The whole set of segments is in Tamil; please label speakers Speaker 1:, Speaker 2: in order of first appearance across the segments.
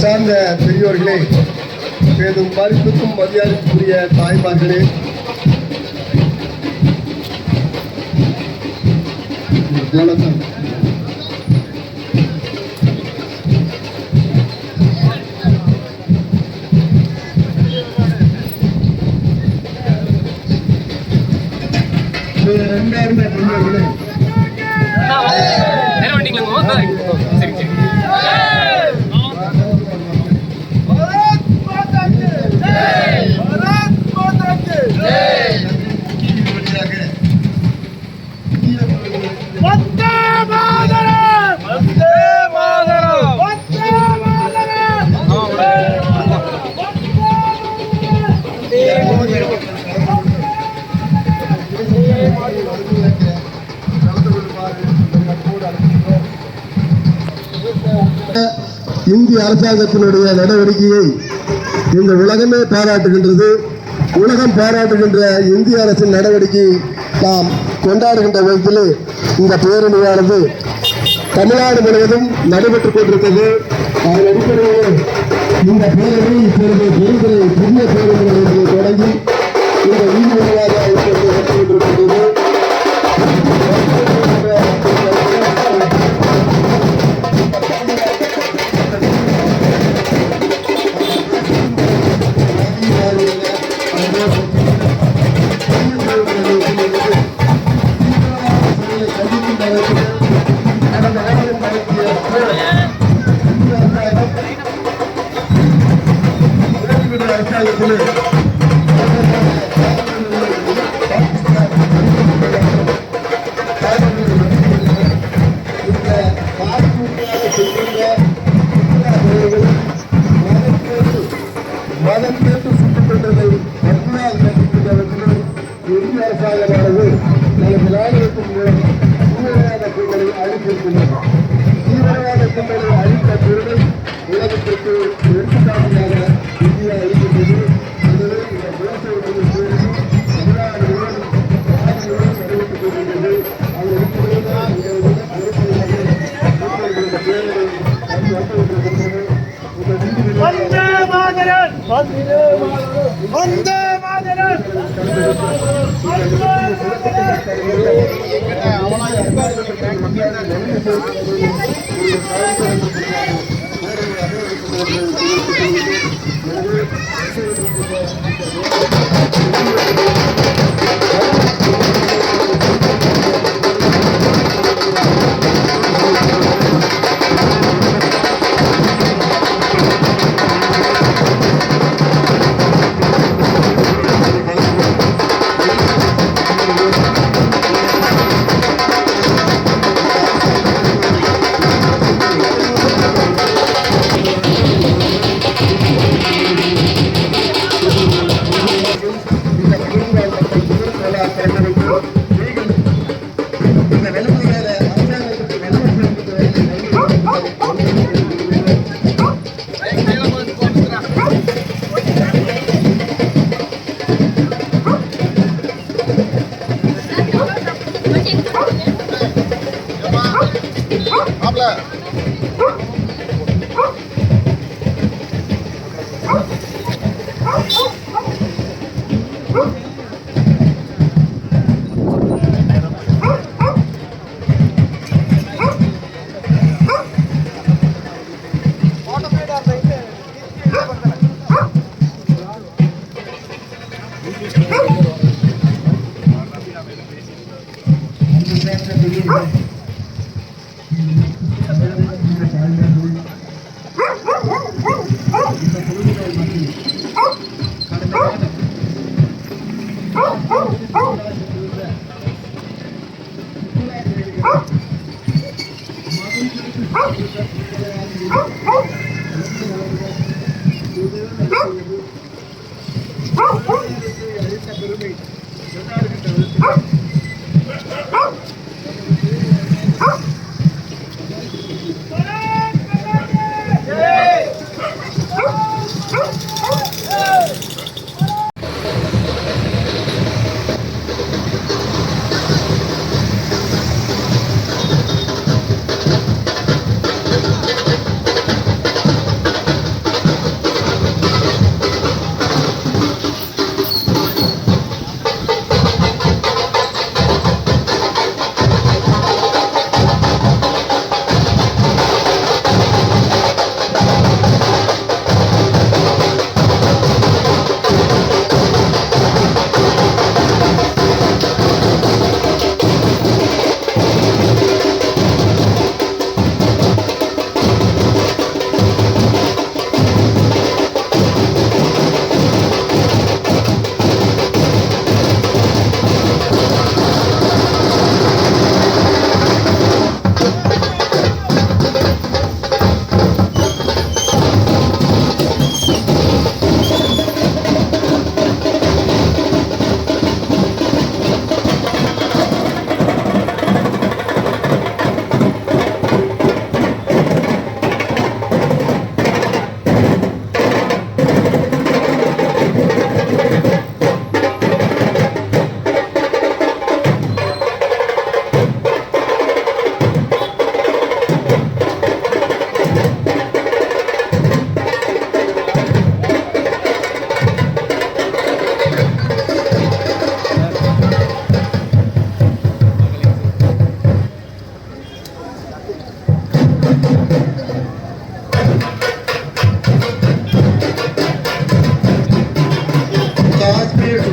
Speaker 1: சார்ந்த பெரியோர்களே, பெரும் மதிப்புக்கும் மரியாதைக்குரிய தாய்மார்களே, இந்திய அரசாங்கத்தினுடைய நடவடிக்கையை இந்த உலகமே பாராட்டுகின்றது. உலகம் பாராட்டுகின்ற இந்திய அரசின் நடவடிக்கையை நாம் கொண்டாடுகின்ற விதத்தில் இந்த பேரணியானது தமிழ்நாடு முழுவதும் நடைபெற்றுக் கொண்டிருக்கிறது. அதன் அடிப்படையில் இந்த பேரணி இப்பொழுது பெருந்துறை புதிய பேருந்து நிலையத்தில் தொடங்கி இந்த வீதி வழியாக இப்பொழுது நடந்து கொண்டிருக்கின்றது.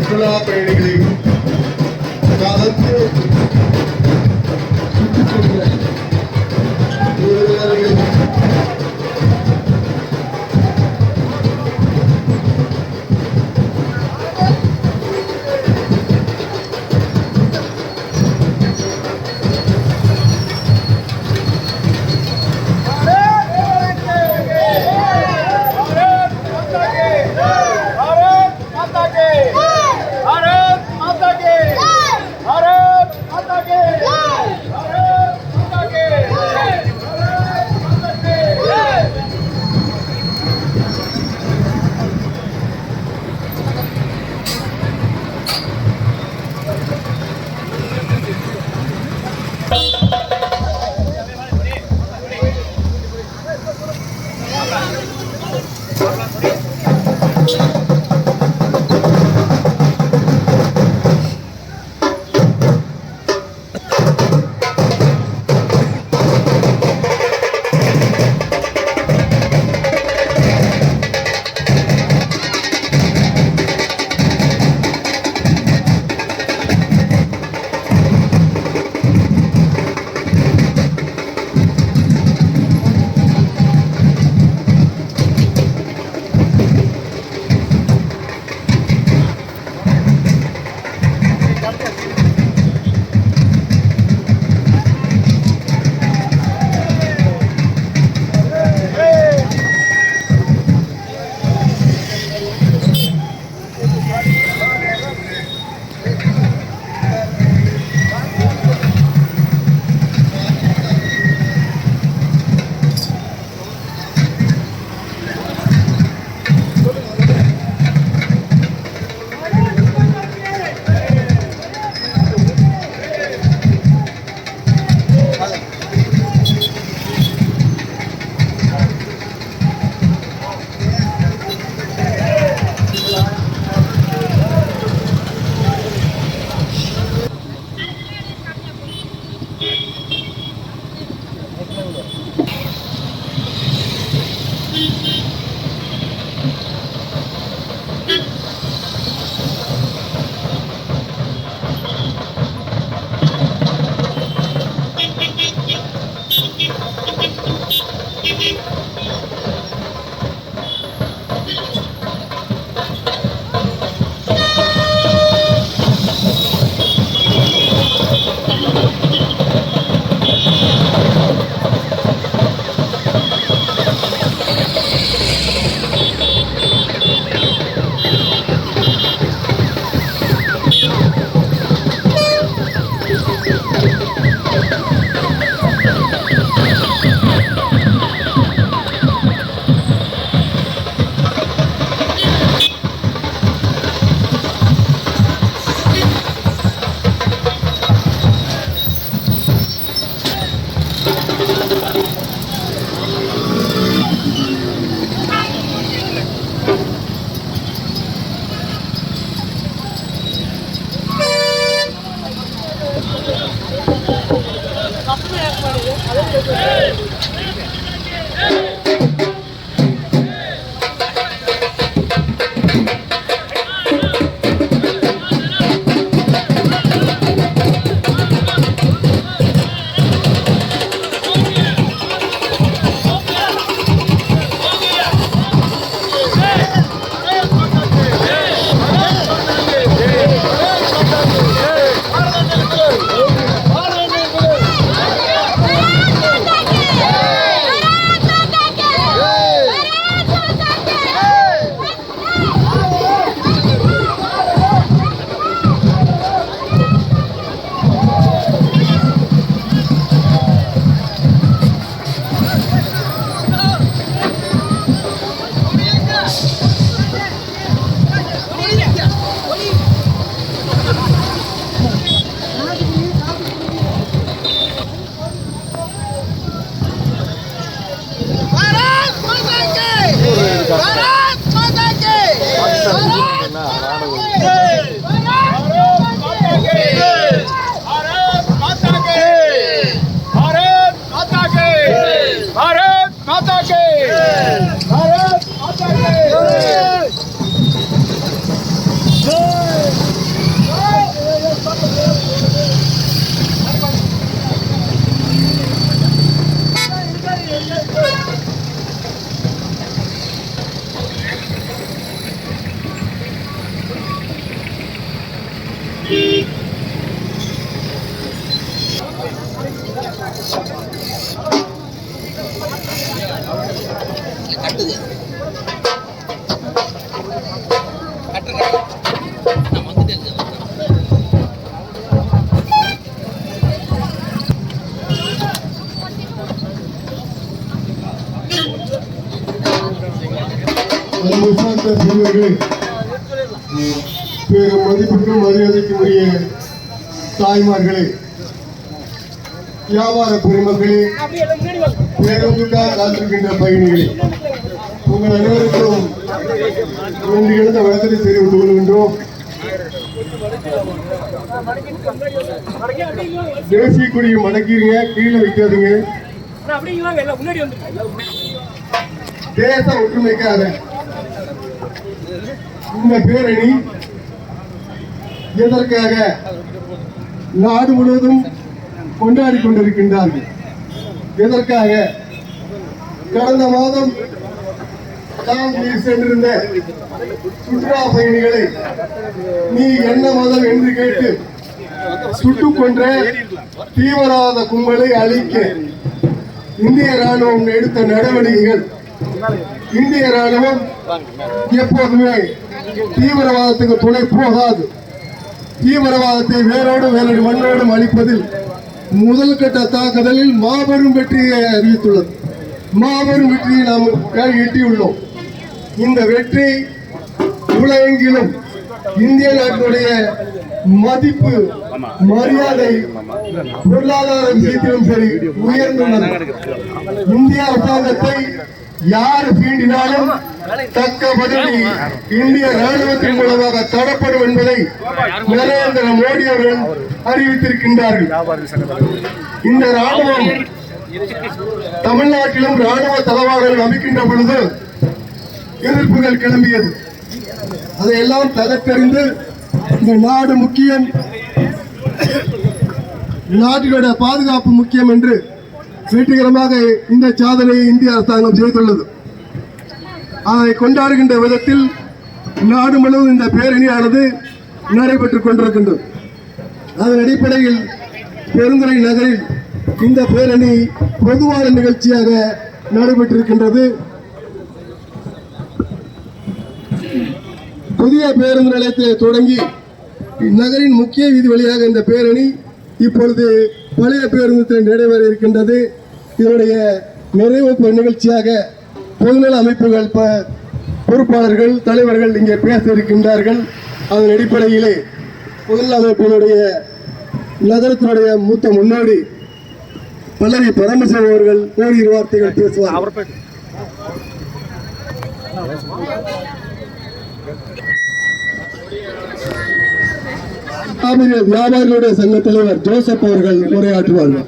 Speaker 1: சுற்றுலா பயணிகளை கலந்து
Speaker 2: भारत माता की जय।
Speaker 1: மதிப்புக்கும் மரியாதைக்கும் உரிய தாய்மார்களே, வியாபார பெருமக்களே, பேருந்துக்காக காத்திருக்கின்ற பயணிகளே, உங்கள் அனைவருக்கும் வேண்டி எழுந்த வழக்கத்தை தெரிவித்துக் கொள்கின்றோம். தேசிய கொடியை மடக்கிறீங்க, கீழே வைக்காதீங்க. தேச ஒற்றுமைக்காக இந்த பேரணி எதற்காக நாடு முழுவதும் கொண்டாடி கொண்டிருக்கின்றார்கள்? எதற்காக? கடந்த மாதம் காஷ்மீர் சென்றிருந்த சுற்றுலா பயணிகளை நீ என்ன மதம் என்று கேட்டு சுட்டுக் கொன்ற தீவிரவாத கும்பலை அழிக்க இந்திய ராணுவம் எடுத்த நடவடிக்கைகள், இந்திய ராணுவம் எப்போதுமே தீவிரவாதத்துக்கு துணை போகாது. தீவிரவாதத்தை வேரோடு மண்ணோடும் அழிப்பதில் முதல் கட்ட தாக்குதலில் மாபெரும் வெற்றியை அறிவித்துள்ளது. மாபெரும் வெற்றியை நாம் எட்டியுள்ளோம். இந்த வெற்றி உலகெங்கிலும் இந்திய நாட்டினுடைய மதிப்பு, மரியாதை, பொருளாதார விஷயத்திலும் சரி உயர்ந்துள்ளது. இந்திய அரசாங்கத்தை யார் சீண்டினாலும் தக்க பதிலடி இந்திய ராணுவத்தின் மூலமாக தரப்படும் என்பதை நரேந்திர மோடி அவர்கள் அறிவித்திருக்கின்றார்கள். இந்த ராணுவம் தமிழ்நாட்டிலும் ராணுவ தளவாடங்கள் அமைக்கின்ற பொழுது எதிர்ப்புகள் கிளம்பியது. அதையெல்லாம் தகர்த்தறிந்து இந்த நாடு முக்கியம், நாட்டினுடைய பாதுகாப்பு முக்கியம் என்று வெற்றிகரமாக இந்த சாதனையை இந்திய அரசாங்கம் செய்துள்ளது. அதை கொண்டாடுகின்ற விதத்தில் நாடு முழுவதும் இந்த பேரணியானது நடைபெற்றுக் கொண்டிருக்கின்றது. அதன் அடிப்படையில் பெருந்துறை நகரில் இந்த பேரணி பொதுவான நிகழ்ச்சியாக நடைபெற்றிருக்கின்றது. புதிய பேருந்து நிலையத்தை தொடங்கி நகரின் முக்கிய வீதி வழியாக இந்த பேரணி இப்பொழுது பழைய பேருந்து நடைபெற இருக்கின்றது. இதனுடைய நிறைவு நிகழ்ச்சியாக பொதுநல அமைப்புகள் பொறுப்பாளர்கள், தலைவர்கள் இங்கே பேச இருக்கின்றார்கள். அதன் அடிப்படையிலே பொதுநல அமைப்பினுடைய நகரத்தினுடைய மூத்த முன்னோடி பல்லவி பரமசிவம் அவர்கள் ஓரிரு வார்த்தைகள் பேசுவார். வியாபாரிகளுடைய சங்க தலைவர் ஜோசப் அவர்கள் உரையாற்றுவார்கள்.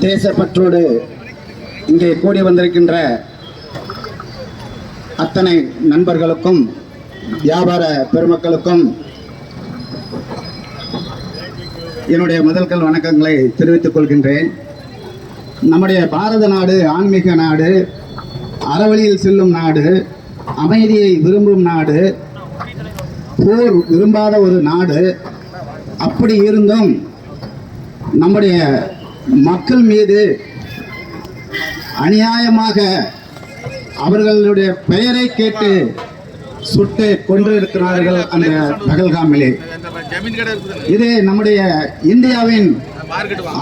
Speaker 2: தேசப்பற்றோடு இங்கே கூடி வந்திருக்கின்ற அத்தனை நண்பர்களுக்கும் வியாபார பெருமக்களுக்கும் என்னுடைய முதல்கள் வணக்கங்களை தெரிவித்துக் கொள்கின்றேன். நம்முடைய பாரத நாடு ஆன்மீக நாடு, அறவழியில் செல்லும் நாடு, அமைதியை விரும்பும் நாடு, போர் விரும்பாத ஒரு நாடு. அப்படி இருந்தும் நம்முடைய மக்கள் மீது அநியாயமாக அவர்களுடைய பெயரை கேட்டு சுட்டு கொன்றிருக்கிறார்கள் அந்த பகல்காமிலே. இது நம்முடைய இந்தியாவின்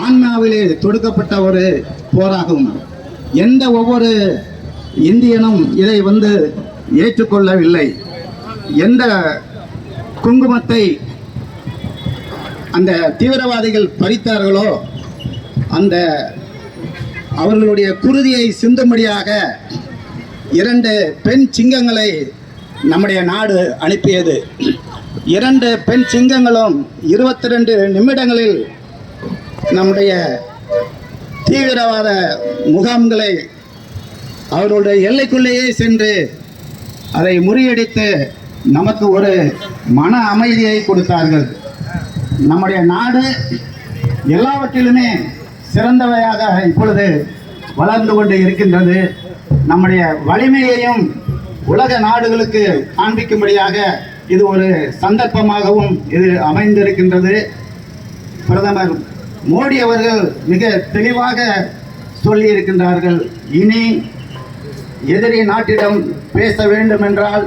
Speaker 2: ஆன்மாவிலே தொடுக்கப்பட்ட ஒரு போராகும். எந்த ஒவ்வொரு இந்தியனும் இதை ஏற்றுக்கொள்ளவில்லை. எந்த குங்குமத்தை அந்த தீவிரவாதிகள் பறித்தார்களோ அந்த அவர்களுடைய குருதியை சிந்தும்படியாக 2 பெண் சிங்கங்களை நம்முடைய நாடு அனுப்பியது. 2 பெண் சிங்கங்களும் 22 நிமிடங்களில் நம்முடைய தீவிரவாத முகாம்களை அவர்களுடைய எல்லைக்குள்ளேயே சென்று அதை முறியடித்து நமக்கு ஒரு மன அமைதியை கொடுத்தார்கள். நம்முடைய நாடு எல்லாவற்றிலுமே சிறந்தவையாக இப்பொழுது வளர்ந்து கொண்டு இருக்கின்றது. நம்முடைய வலிமையையும் உலக நாடுகளுக்கு காண்பிக்கும்படியாக இது ஒரு சந்தர்ப்பமாகவும் இது அமைந்திருக்கின்றது. பிரதமர் மோடி அவர்கள் மிக தெளிவாக சொல்லி இருக்கின்றார்கள். இனி எதிரி நாட்டிடம் பேச வேண்டும் என்றால்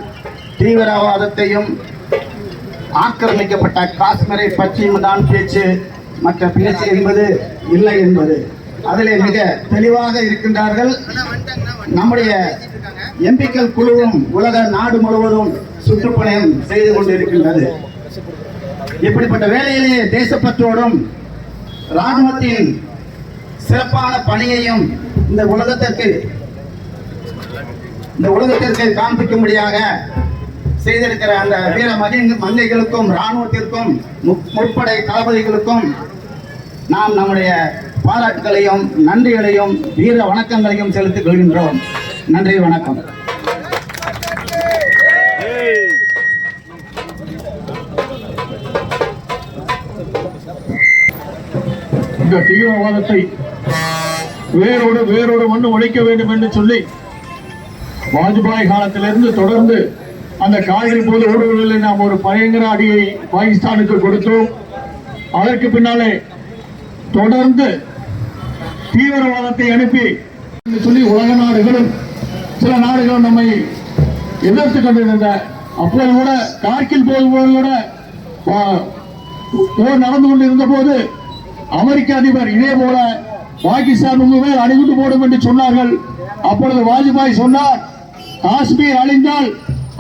Speaker 2: தீவிரவாதத்தையும் ஆக்கிரமிக்கப்பட்ட காஷ்மீரை பற்றியும் தான் பேச்சு, மற்ற பேச்சு என்பது இல்லை என்பது அதிலே மிக தெளிவாக இருக்கின்றார்கள். நம்முடைய எம்பிக்கள் குழுவும் உலக நாடு முழுவதும் சுற்றுப்பயணம் செய்து கொண்டிருக்கின்றது. இப்படிப்பட்ட வேளையிலே தேசப்பற்றோடும் ராணுவத்தின் சிறப்பான பணியையும் இந்த உலகத்திற்கு காண்பிக்கும்படியாக செய்திருக்கிற அந்த வீர மங்கைகளுக்கும் ராணுவத்திற்கும் முற்படை தளபதிகளுக்கும் நாம் நம்முடைய பாராட்டுகளையும் நன்றிகளையும் வீர வணக்கங்களையும் செலுத்திக் கொள்கின்றோம். நன்றி, வணக்கம்.
Speaker 3: இந்த தீவிரவாதத்தை வேரோடு மண்ணு ஒழிக்க வேண்டும் என்று சொல்லி வாஜ்பாய் காலத்திலிருந்து தொடர்ந்து அந்த காய்கறி போது ஊடுருவலில் நாம் ஒரு பயங்கர அடியை பாகிஸ்தானுக்கு கொடுத்தோம். அதற்கு பின்னாலே தொடர்ந்து தீவிரவாதத்தை அனுப்பி சொல்லி உலக நாடுகளும் சில நாடுகளும் நம்மை எதிர்த்து கொண்டிருந்த அப்போது கூட கார்கில் போது கூட போர் நடந்து கொண்டிருந்த போது அமெரிக்க அதிபர் இதே போல பாகிஸ்தான் உங்க மேல் அணிகுண்டு போடும் என்று சொன்னார்கள். அப்பொழுது வாஜ்பாய் சொன்னார், காஷ்மீர் அழிந்தால்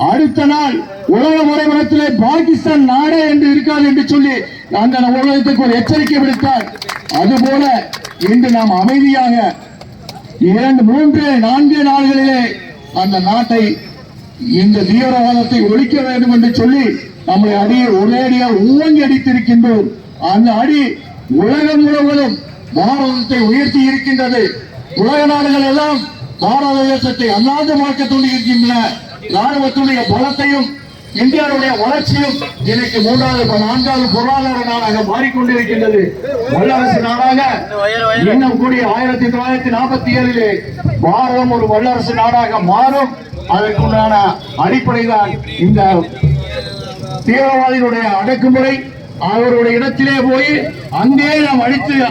Speaker 3: அடுத்த நாள் உலக வரைபடத்திலே பாகிஸ்தான் நாடே என்று இருக்காது என்று சொல்லி அந்த உலகத்துக்கு ஒரு எச்சரிக்கை விடுத்தார். அதுபோல இன்று நாம் அமைதியாக 2, 3, 4 நாள்களிலே அந்த நாட்டை இந்த தீவிரவாதத்தை ஒழிக்க வேண்டும் என்று சொல்லி நம்முடைய அடியை ஒரேடியாக ஊங்கி அடித்திருக்கின்றோம். அந்த அடி உலகம் முழுவதும் பாரதத்தை உயர்த்தி இருக்கின்றது. உலக நாடுகள் எல்லாம் பாரத தேசத்தை அல்லாது பார்க்க தோன்றியிருக்கின்றன. ராணுவத்துடைய பலத்தையும் இந்தியாவுடைய வளர்ச்சியும் இன்னைக்கு 3வது 4வது பொருளாதார நாடாக மாறிக்கொண்டிருக்கின்றது. வல்லரசு நாடாக இன்னும் கூடிய 1947 பாரதம் ஒரு வல்லரசு நாடாக மாறும். அதற்குண்டான அடிப்படைதான் இந்த தீவிரவாதிகளுடைய அடக்குமுறை. அவருடைய இடத்திலே போய் அங்கே நாம்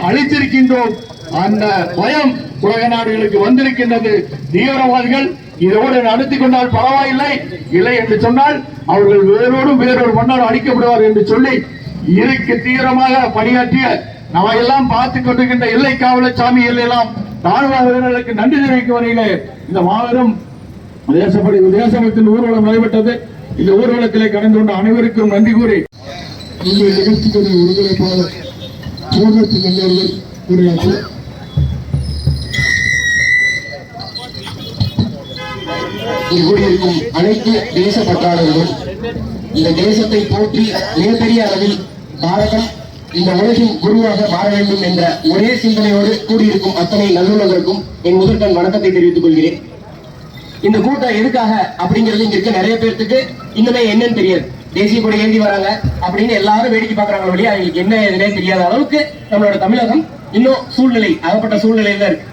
Speaker 3: அழித்திருக்கின்றோம். அந்த பயம் உலக நாடுகளுக்கு வந்திருக்கின்றது. தீவிரவாதிகள் இதோடு நடத்தி கொண்டால் பரவாயில்லை, இல்லை என்று சொன்னால் அவர்கள் வேறொரு மன்னர் அழிக்கப்படுவார் என்று சொல்லி இதுக்கு தீவிரமாக பணியாற்றிய நம்ம எல்லாம் பார்த்துக் கொண்டிருக்கின்ற எல்லை காவலர் சாமிகள் எல்லாம் ராணுவ வீரர்களுக்கு நன்றி தெரிவிக்கும் வரையிலே இந்த மாபெரும் தேசபக்தியின் ஊர்வலம் நடைபெற்றது. இந்த ஊர்வலத்திலே கலந்து கொண்ட அனைவருக்கும் நன்றி கூறி இந்த நிகழ்ச்சிக்குரிய ஒருங்கிணைப்பாளர் உரையாற்ற
Speaker 4: கூடியிருக்கும் அனைத்து தேச பற்றாளர்களும் இந்த தேசத்தை போற்றி மிகப்பெரிய அளவில் பாரதம் இந்த உலகின் குருவாக மாற வேண்டும் என்ற ஒரே சிந்தனையோடு கூடியிருக்கும் அத்தனை நல்லுள்ளவர்களுக்கும் என் முதற்கண் வணக்கத்தை தெரிவித்துக் கொள்கிறேன். இந்த கூட்டம் எதுக்காக அப்படிங்கிறது இங்க இருக்க நிறைய பேருக்கு இன்னுமே என்னன்னு தெரியாது. தேசிய கொடி ஏந்தி வராங்க அப்படின்னு எல்லாரும் வேடிக்கை பார்க்கறாங்க வழியா அவங்களுக்கு என்ன எதுனே தெரியாத அளவுக்கு நம்மளோட தமிழகம் இன்னும் அகப்பட்ட சூழ்நிலையில இருக்கு.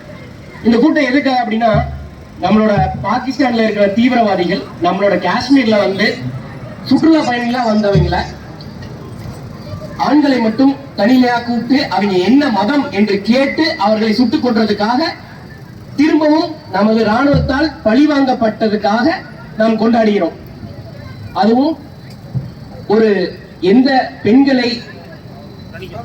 Speaker 4: இந்த கூட்டம் எதுக்காக அப்படின்னா, நம்மளோட பாகிஸ்தான்ல இருக்கிற தீவிரவாதிகள் நம்மளோட காஷ்மீர்ல வந்து சுற்றுலா பயணிகளா வந்தவங்களை ஆண்களை மட்டும் தனிமையா கூப்பிட்டு அவங்க என்ன மதம் என்று கேட்டு அவர்களை சுட்டுக் கொன்றதுக்காக திரும்பவும் நமது ராணுவத்தால் பழிவாங்கப்பட்டதுக்காக நாம் கொண்டாடுகிறோம். அதுவும் ஒரு எந்த பெண்களை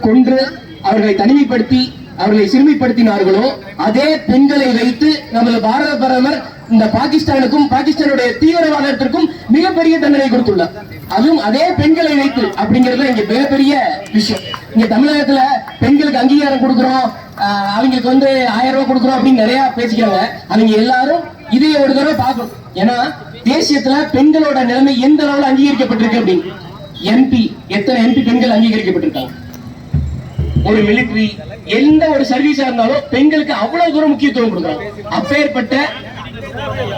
Speaker 4: கொன்று அவர்களை தனிமைப்படுத்தி அவர்களை சிறுமிப்படுத்தினார்களோ அதே பெண்களை வைத்து நமது பாரத பிரதமர் இந்த பாகிஸ்தானுக்கும் பாகிஸ்தானுடைய தீவிரவாதத்திற்கும் மிகப்பெரிய தண்டனை கொடுத்துள்ளார். அதுவும் அதே பெண்களை வைத்து அப்படிங்கிறது இங்க மிகப்பெரிய விஷயம். இங்க தமிழகத்துல பெண்களுக்கு அங்கீகாரம் கொடுக்கிறோம், அவங்களுக்கு வந்து 1000 ரூபாய் கொடுக்கிறோம் அப்படின்னு நிறைய பேசிக்கிறாங்க. அவங்க எல்லாரும் இதே ஒரு தடவை பார்க்கணும். ஏன்னா தேசியத்துல பெண்களோட நிலைமை எந்த அளவுல அங்கீகரிக்கப்பட்டிருக்கு அப்படின்னு எத்தனை எம்பி பெண்கள் அங்கீகரிக்கப்பட்டிருக்காங்க. ஒரு மிலிட்டரி எந்த ஒரு சர்வீஸா இருந்தாலும் பெண்களுக்கு அவ்வளவு தூரம் முக்கியத்துவம் கொடுக்குறாங்க. அப்பேற்பட்ட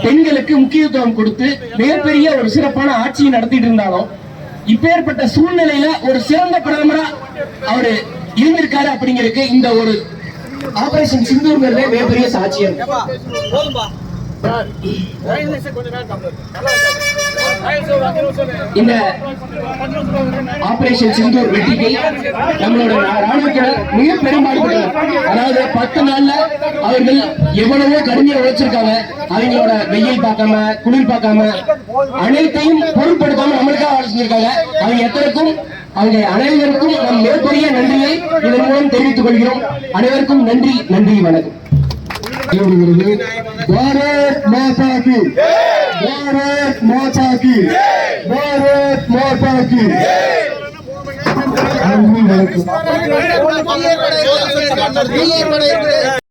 Speaker 4: பெண்களுக்கு முக்கியத்துவம் கொடுத்து மிகப்பெரிய ஒரு சிறப்பான ஆட்சியை நடத்திட்டு இருந்தாலும் இப்பேற்பட்ட சூழ்நிலையில ஒரு சிறந்த பிரதமரா அவரு இருந்திருக்காரு அப்படிங்கிறதுக்கு இந்த ஒரு ஆபரேஷன் சிந்தூர்ங்கிறதே மிகப்பெரிய சாட்சியம். இந்த ஆபரேஷன் சிந்தூர் வெற்றிக்கு நம்மளோட ராணுவத்தினர் மிக பெரும்பாடுபட்டனர். அதாவது 10 நாள்ல அவர்கள் எவ்வளவோ கடுமையா உழைச்சிருக்காங்க. அவங்களோட வெயில் பார்க்காம குளிர் பார்க்காம அனைத்தையும் பொருட்படுத்தாம நம்மளுக்காக செஞ்சிருக்காங்க. அவங்க எத்தனைக்கும் அவங்க அனைவருக்கும் நம் மிகப்பெரிய நன்றியை இதன் மூலம் தெரிவித்துக் கொள்கிறோம். அனைவருக்கும் நன்றி, நன்றி, வணக்கம்.
Speaker 1: பாரத் மாதா கி, பாரத் மாதா கி, பாரத் மாதா கி. நன்றி, வணக்கம்.